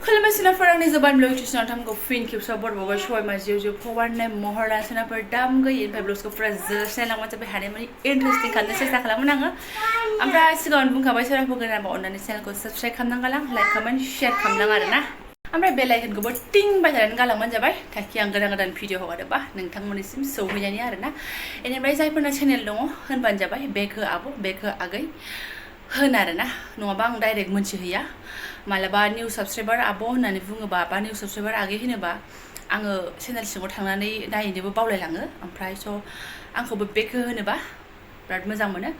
खुलुमबाय सिनाफोर आंनि जोबानब्लग टिउसनाव थामखौ फिन खेबसेयाव बरबावबाय सबाय मा जिउ जिउ फवारनाय महरा सिनाफोर दाम गैयै ओमफ्राय ब्लग्सखौ फुरा जोस्रायलांबाय जाबाय हानाय माने इन्टारेस्टिं खालामनो सेस्था खालामोन आङो ओमफ्राय सिगाङावनो बुंखाबाय सोरबाफोर गोदानबा अन्नानै चेनेलखौ साबस्क्राइब खालामनांगालां लाइक कमेन्ट शेयार खालामनां आरोना ओमफ्राय बेल आइकनखौबो टिं बाजारनानै गालांबानो जाबाय ताकि आं गोदान गोदान भिडिअ हगारोबा नोंथांमोननिसिम सौहैनायनि आरोना बेनिफ्राय जायफोरना चेनेल दङ होनबानो जाबाय बेग हो आब' बेग हो आगै होन आरोना नङाबा आं डाइरेक्ट मोनथिहैया मालाबा निउ साबस्क्राइबार आब' होननानै बुङोबा बा निउ साबस्क्राइबार आगै होनोबा आङो चेनेल सिङाव थांनानै नायनोबो बावलायलाङो ओमफ्राय स' आंखौबो बेग होनोबा बिराद मोजां मोनो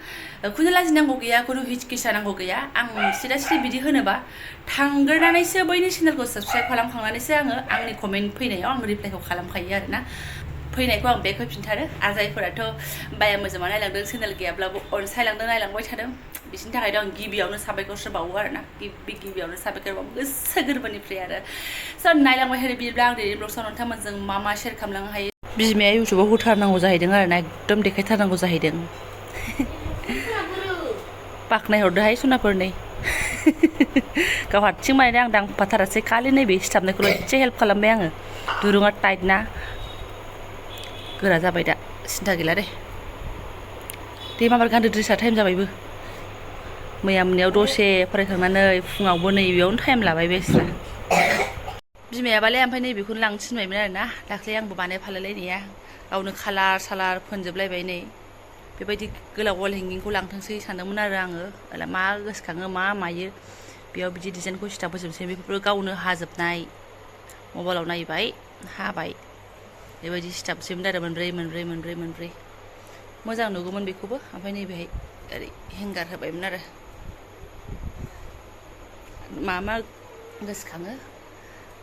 खुनु लाजिनांगौ गैया खुनु हिचकिचा नांगौ गैया आं सिदा सिदि बिदि होनोबा थांग्रोनानैसो बैनि चेनेलखौ साबस्क्राइब खालामखांनानैसो आङो आंनि कमेन्ट फैनायाव आं रिप्लाइखौ खालामखायो आरोना फैनायखौ आं बेग होफिनथारो आरो जायफोराथ' बाया मोजाङा नायलांदों चेनेल गैयाब्लाबो अनसायलांदों नायलांबाय थादों बिसोरनि थाखायथ' आं गिबियावनो साबायखरसो बावो आरोना गिबियावनो साबायखर बावो गोसो गोरबोनिफ्राय आरो स' नायलांबाय थादों बिदिब्ला आं दिनै ब्लग्सआव नोंथांमोनजों मा मा शेयार खालामलांनो हायो बिमाया इउटुबाव होथारनांगौ जाहैदों आरोना एकदम देखायथारनांगौ जाहैदों बाख्नायहरदोहाय सनाफोरनै गाव हारसिं माने आं दांफाथारासै खालि नैबे सिथाबनायखौल' एसे हेल्प खालामबाय आङो दुरुङा टाइट ना गोरा जाबाय दा सिन्था गैला दे दे माबार गानदो ड्रेसा टाइम जाबायबो मैया मोनायाव दसे फरायखांनानै फुङावबो नैबेयावनो टाइम लाबाय बेस्रा बिमायाबालाय ओमफ्राय नैबेखौनो लांनो थिनबायमोन आरोना दाख्लै आंबो बानायफालायलायनाया गावनो कालार सालार फोनजोबलायबाय नै बेबायदि गोलाव वाल हेंगिंखौ लांथोंसै सानदोंमोन आरो आङो मा गोसोखाङो मा मायो बेयाव बिदि डिजाइनखौ सिथाब होजोबनोसै बेफोरबो गावनो हाजोबनाय मबाइलाव नायबाय हाबाय बेबायदि सिथाबसैमोन आरो मोनब्रै मोजां नुगौमोन बेखौबो ओमफ्राय नैबेहाय ओरै हेंगार होबायमोन आरो मा गोसोखाङो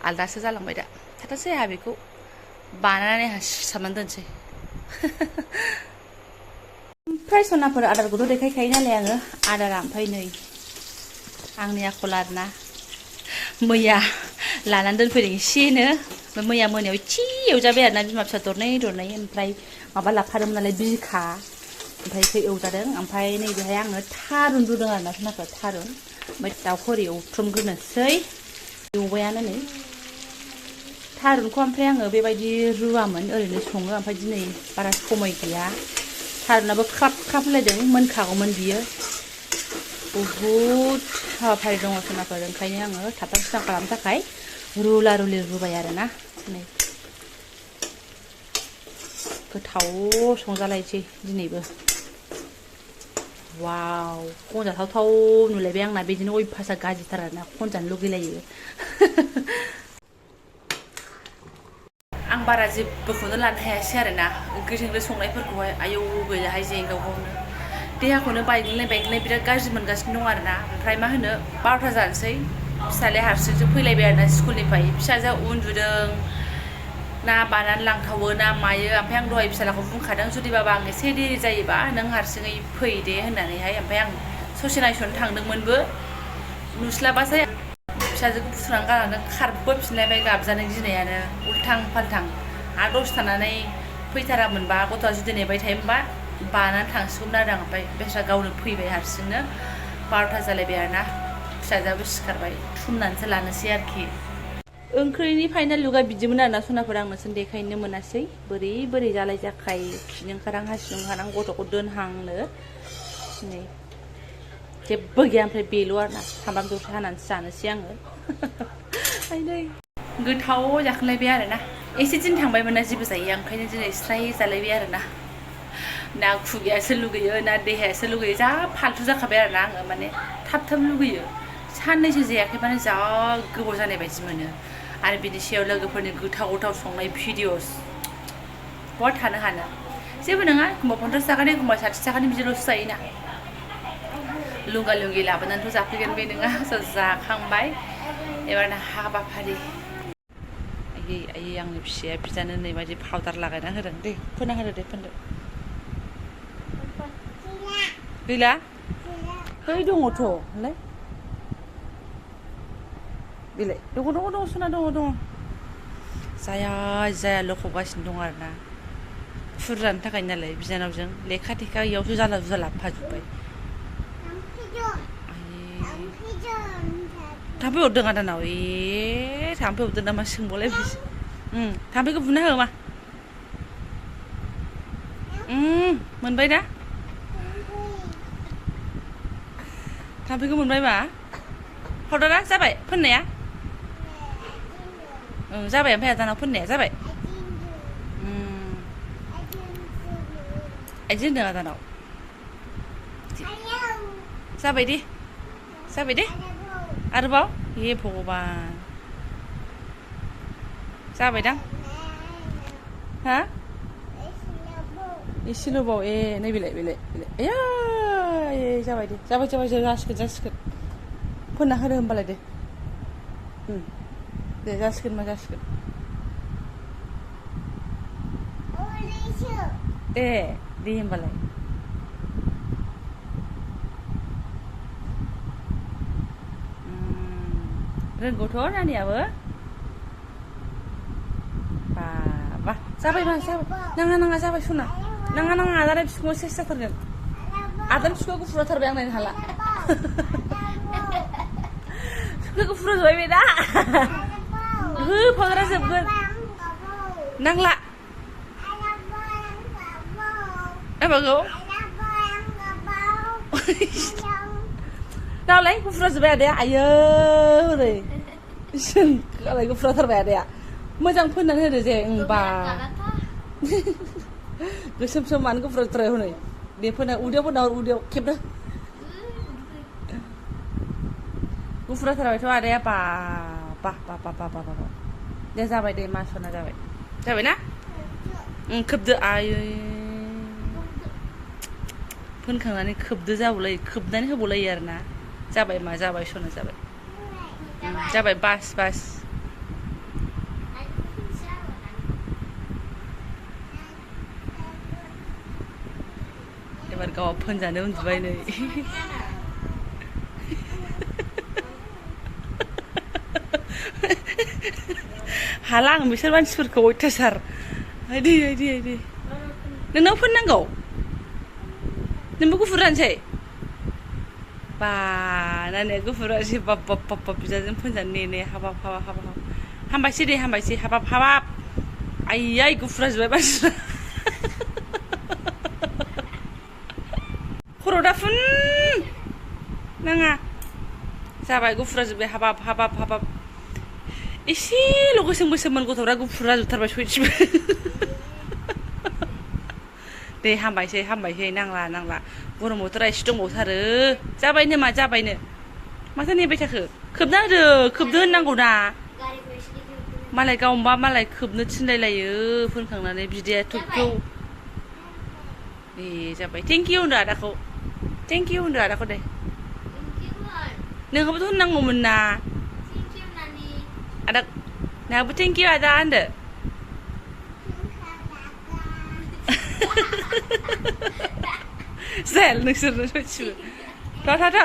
आलदासो जालांबाय दा थाथारसै आंहा बेखौ बानायनानै आंहा सिथाबनानै दोनसै ओमफ्राय सनाफोर आदारखौथ' देखायखायो नालाय आङो आदारा ओमफ्राय नै आंनि आखल आरोना मैया लानानै दोनफैदों एसेनो मैया मोनायाव एसे एवजाबाय आरोना बिमा फिसा दरनै ओमफ्राय माबा लाफादोंमोन नालाय बिखा ओमफ्राय बेखौ एवजादों ओमफ्राय नैबेहाय आङो थारुन रुदों आरोना सनाफोर थारुन ओमफ्य दाउखौ ओरै एवथ्रमग्रोनोसै एवबायानो नै थारुनखौ ओमफ्राय आङो बेबायदि रुवामोन ओरैनो सङो ओमफ्राय दिनै बारा समय गैया थारुनाबो ख्राब होलायदों मोनखागौमोन बियो बहुद हाबाफारि दङ सनाफोर ओंखायनो आङो थाब सिथां खालामनो थाखाय रुला-रुलि रुबाय आरोना नै गोथाव संजालायसै दिनैबो वाव खनजाथावथाव नुलायबाय आंना बिदिनो अयभासा गाज्रिथार आरोना खनजानो लुगैलायो आं बारा जेबोखौनो लानो हायासै आरोना ओंख्रि संनायफोरखौहाय आयौ गैयाहाय जेंगावगावनो देहाखौनो बायग्लिनाय बिराद गाज्रि मोनगासिनो दं आरोना ओमफ्राय मा होनो 12था जानोसै फिसालाया हारसिंसो फैलायबाय आरोना स्कुलनिफ्राय फिसाजोआ उन्दुदों ना बानानै लांथावो ना मायो ओमफ्राय आं दहाय फिसालाखौ बुंखादों जुदिबाबा आं एसे देरि जायोबा नों हारसिङै फै दे होननानैहाय ओमफ्राय आं ससे नायस'नो थांदोंमोनबो नुस्लाबासै फिसाजोखौ फुथुनानै गालांदों खारबोफिनलायबाय गाबजानो गिनायानो उल्थां फाल्थां आरो दसे थानानै फैथारामोनबा गथ'आ जुदि नेबाय थायोमोनबा बानानै थांसिगौमोन आरो आं ओमफ्राय बेस्रा गावनो फैबाय हारसिंनो 12था जालायबाय आरोना फिसाजोआबो सिखारबाय थुमनानैसो लानोसै आरोखि ओंख्रिनि फाइनाल लुगा बिदिमोन आरोना सनाफोर आं नोंसोर देखायनो मोनासै बोरै जालाय जाखाय खिनो ओंखारां हासुनो ओंखारां गथ'खौ दोनहांनो नै जेबो गैया ओमफ्राय बेल' आरोना सामब्राम दरसे हानानैसो जानोसै आङो आइनै गोथाव जाखांलायबाय आरोना एसे दिन थांबायमोन ना जेबो जायो ओंखायनो दिनै स्राय जालायबाय आरोना ना खुगायासो लुगैयो ना देहायासो लुगैयो जा फाल्थु जाखाबाय आरोना आङो माने थाब लुगैयो साननैसो जायाखैबानो जा गोबाव जानाय बायदि मोनो आरो बिनि सायाव लोगोफोरनि गोथाव संनाय भिडिअस बहा थानो हानो जेबो नङा एखमबा 50 थाखानि एखमबा 60 थाखानि बिदिल'सो जायोना लुंगा-लुंगि लाबोनानैथ' जाफैगोन बे नङा जाखांबाय एबारना हाबाफारि आयै आंनि फिसाया बिदानो नै बायदि पाउदार लागायना होदों दे फोनना होदो दे फोनदो गैला है दङथ' होनलाय बिलाय दङ सना दङ जाया लखबगासिनो दं आरोना फुरजानो थाखाय नालाय बिनानावजों लेखा थेखा इयावसो जाला लाबोफाजोब्बाय थाम्फै अरदों आदानाव थाम्फै अरदों नामा सोंबावलायबायसो थाम्फैखौ बुना हो मा मोनबाय ना थाम्फैखौ मोनबाय मा हरदोना जाबाय फोननाया जाबाय ओमफ्राय आदानाव फोननाया जाबाय आइदि होनदों आदानाव जाबाय दे आरोबाव हे भगबान जाबायदां हा एसेल'बाव नैबेलाय आया जाबाय दे जाबाय जासिगोन फोनना होदो होमबालाय दे जासिगोन मा जासिगोन दे होमबालाय रोंगौथ' नानियाबो बाबा जाबाय मा जाबाय नाङा जाबाय सना नाङा आदाना बिखुङाव सेस जाथारगोन आदाना बिखुङाव गुफुर जाथारबाय आं नायनो हाला बिखुङाव गुफुर जाबाय बे दा फाग्रा जोबगोन नांला माबाखौ दालाय गुफुर जोब्बाय आदाया आयो हरै जोंलाय गुफुर जाथारबाय आदाया मोजां फोननानै होदो जे बा गोसोम मानो गुफुर जाथारबाय हनै दे फोना उदैयाव फोना उदैयाव खेबदो गुफुर जाथारबायथ' आदाया बा दे जाबाय दे मा सना जाबाय ना खोबदो आयै फोनखांनानै खोबदो खोबनानै होबावलायो आरो ना जाबाय मा जाबाय सना जाबाय बास एबार गावहा फोनजानो उन्दुबाय नै हाला आं बिसोर मानसिफोरखौ अयथासार आइदि नोंनाव फोननांगौ नोंबो गुफुर जानोसै बा नानै गुफुर जानोसै बाब बिदाजों फोनजानो ने हाबाब हामबायसै हाबाब आयै गुफुरा जोब्बाय मानसिफ्रा खर' दा फुन नाङा जाबाय गुफुरा जोब्बाय हाबाब एसेल' गोसोममोन गथ'फ्रा गुफुर जाजोबथारबाय सयथिबो दे हामबायसै नांला गरम बोथोरा एसे दंबावथारो जाबायनो माथो नेबाय थाखो खोबदो होननांगौ ना मालाय गावनोबा मालाय खोबनो थिनलायलायो फोनखांनानै बिदाया थुबखौ जाबाय थेंकिउ होनदो आदाखौ दे नोंहाबोथ' होननांगौमोन ना आदा नोंहाबो थेंकिउ आदा होनदो जाया नोंसोरनो सयथिबो था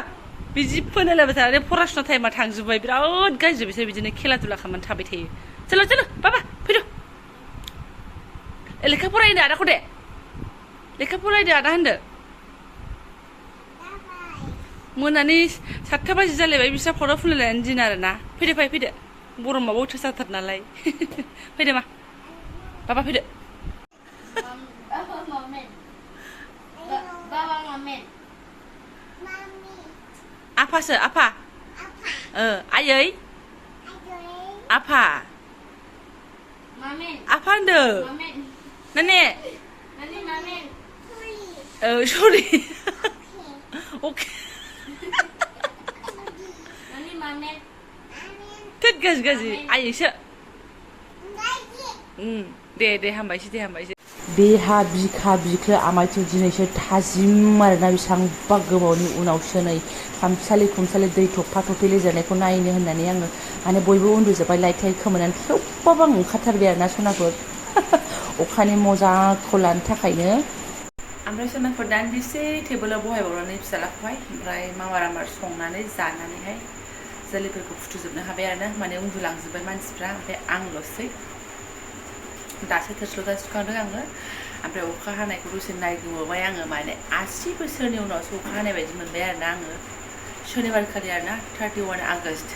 बिदि फोनलायबाय थानानै फरासुना टाइमा थांजोब्बाय बिराद गाज्रि बिसोर बिदिनो खेला दुला खालामनानै थाबाय थायो चलो बाबा फैदो लेखा फरायदो आदाखौ दे लेखा फरायदो आदा होनदो मोनानि 7:00 बाजि जालायबाय बिस्रा फरा फुनलायनायनि दिन आरो ना फैदो गरमाबो अयथासारथार नालाय फैदो मा बाबा फैदो आफासो आफा आयै आफा होनदो नाने सरि अके थोद गाज्रि आयैसो दे हामबायसै देहा बिखा बिख्लो आमायथु दिनैसो थाजिम आरोना बेसेबांबा गोबावनि उनावसो नै खामसालि दै थफा थफि लेजानायखौ नायनो होननानै आङो माने बयबो उन्दुजोब्बाय लाइट खोमोनानै थेवबाबो आं ओंखारथारबाय आरोना सनाखौ अखानि मजाखौ लानो थाखायनो ओमफ्राय सनाखौ दान्दिसे टेबोलाव बहायबावनानै फिसालाखौहाय ओमफ्राय मामार संनानै जानानैहाय जोलैफोरखौ फुथुजोबनो हाबाय आरोना माने उन्दुलांजोब्बाय मानसिफ्रा ओमफ्राय आंल'सै दासो थोरसि लथा सुखांदों आङो ओमफ्राय अखा हानायखौ दसे नायगोमोबाय आङो माने 80 बोसोरनि उनावसो अखा हानाय बायदि मोनबाय आरोना आङो शनिबार खालि आरोना 31 आगस्ट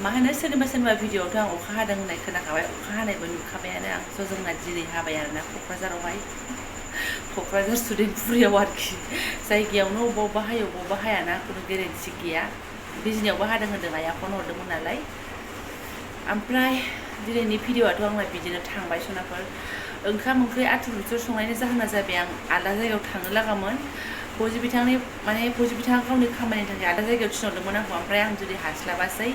मा होनो सोरनिबा भिडिअआवथ' आं अखा हादों होननाय खोनाखाबाय अखा हानायबो नुखाबायानो आं स' जोंना दिनै हाबाय आरोना क'क्राझारावहाय क'क्राझार स्टुडेन्टपुरियाव आरोखि जायगायावनो अबेबा हायो अबेबा हायाना खुनु गेरेन्टि गैया बिजनियावबो हादों होनदों आइया फन हरदोंमोन नालाय ओमफ्राय दिनैनि भिडिअआथ' आंना बिदिनो थांबाय सनाफोर ओंखाम ओंख्रि आथुर बिथुर संनायनि जाहोना जाबाय आं आलदा जायगायाव थांनो लागामोन फौजि बिथांनि फौजि बिथाङा गावनि खामानिनि थाखाय आलदा जायगायाव थिनहरदोंमोन आंखौ ओमफ्राय आं जुदि हास्लाबासै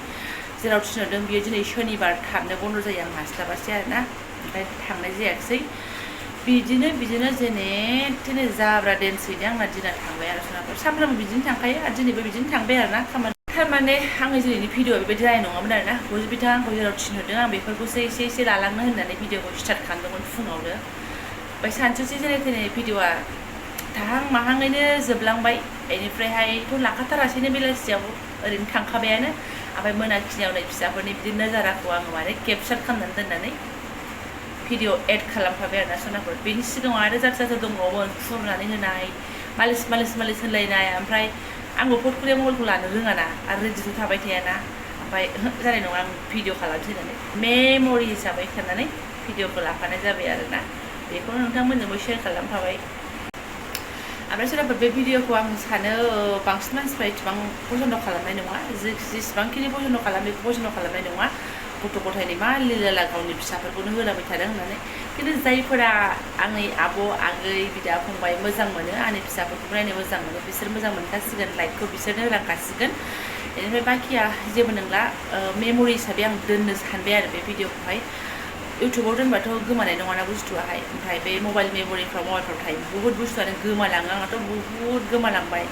जेराव थिनहरदों बियो दिनै शनिबार थाबनो बन्द' जायो आं हास्लाबासै आरोना ओमफ्राय थांनाय जायाखिसै बिदिनो जेने थेने जाब्रा देनसैनो आंना दिना थांबाय आरो सनाफोर सानफ्रामबो बिदिनो थांखायो आरो दिनैबो बिदिनो थांबाय आरोना खामानि थारमाने आंनि दिनैनि भिडिअआ बेबायदि जानाय नङामोन आरोना फौजि बिथाङा आंखौ जेराव थिनहरदों आं बेफोरखौसो एसे लालांनो होननानै भिडिअखौ स्टार्ट खालामदोंमोन फुङावनो ओमफ्राय सानसुसे जेने थेने भिडिअआ थाहां माहाङैनो जोबलांबाय बेनिफ्रायहायथ' लाखाथारासैनो बेलासियाव ओरैनो थांखाबायानो ओमफ्राय मोनाखिनियाव नै फिसाफोरनि बिदि नजाराखौ आङो माने केपचार खालामनानै दोननानै भिडिअ एड खालामफाबाय आरोना सनाफोर बेनि सिगाङाव आरो जाथि दंबावोमोन फुरनानै होनाय मालिस होनलायनाय ओमफ्राय आंबो फटखुरिया मबाइलखौ लानो रोङाना आरो रेडिथ' थाबाय थायाना ओमफ्राय जानाय नङा आं भिडिअ खालामसै होननानै मेम'रि हिसाबै खालामनानै भिडिअखौ लाफानाय जाबाय आरोना बेखौनो नोंथांमोनजोंबो शेयार खालामफाबाय ओमफ्राय सोरबाफोर बे भिडिअखौ आं सानो बांसिन मानसिफ्रा एसेबां पसन्द खालामनाय नङा जेसेबांखिनि पसन्द खालामो बेखौ पसन्द खालामनाय नङा गथ' गथायनि मा लिला गावनि फिसाफोरखौनो होलाबाय थादों होननानै खिन्थु जायफोरा आंनि आब' आगै बिदा फंबाय मोजां मोनो आंनि फिसाफोरखौ नायनो मोजां मोनो बिसोर मोजां मोनखासिगोन लाइकखौ बिसोरनो होलांखासिगोन बेनिफ्राय बाखिया जेबो नंला मेम'रि हिसाबै आं दोननो सानबाय आरो बे भिडिअखौहाय इउटुबाव दोनबाथ' गोमानाय नङाना बुस्थुआहाय ओमफ्राय बे मबाइलफ्राव थायो बुहुत बुस्थुआनो गोमालाङो आंहाथ' बुहुत गोमालांबाय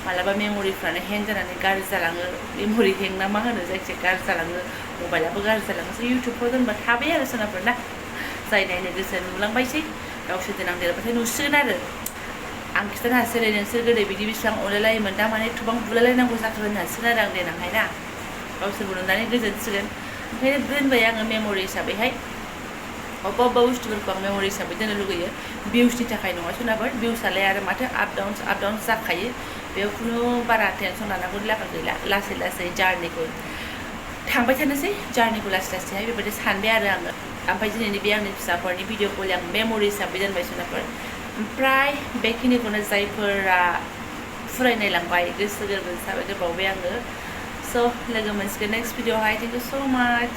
मालाबा मेम'रिफ्रानो हें जानानै गाज्रि जालाङो मेम'रि हें ना मा होनो जायखिजाया गाज्रि जालाङो मबाइलाबो गाज्रि जालाङो इउटुबफ्राव दोनबा थाबाय आरो सोनाफोर ना जाय नायनो गोसो नुलांबायसै गावसोर देनां देरबाथाय नुसिगोन आरो आं खिथानो हासैलाय नोंसोर गोदो बिदि बेसिबां अनलायलायोमोन दा माने एथबां बुलायलायनांगौ जाखो होननानैसो आरो आं देनांहाय ना गावसोरबो नुनानै गोजोनसिगोन ओंखायनो दोनबाय आङो मेम'रि हिसाबैहाय अबेबा बुस्थुफोरखौ आं मेम'रि हिसाबै दोननो लुगैयो भिउसनि थाखाय नङा सोनाफोर भिउसआलाय आरो माथो आप डाउन जाखायो बेयाव खुनु बारा टेनसन लानांगौनि लागा गैला लासै जार्निखौ थांबाय थानोसै जार्निखौ लासैहाय बेबायदि सानबाय आरो आङो ओमफ्राय दिनैनि बे आंनि फिसाफोरनि भिडिअखौ आं मेम'रि हिसाबै दोनबाय सोनाफोर ओमफ्राय बेखिनिखौनो जायफोरा फरायनाय लांबाय गोसो गोरबो साबायखर बावबाय आङो स' लोगो मोनसिगोन नेक्स्ट भिडिअआवहाय थेंक इउ स' माच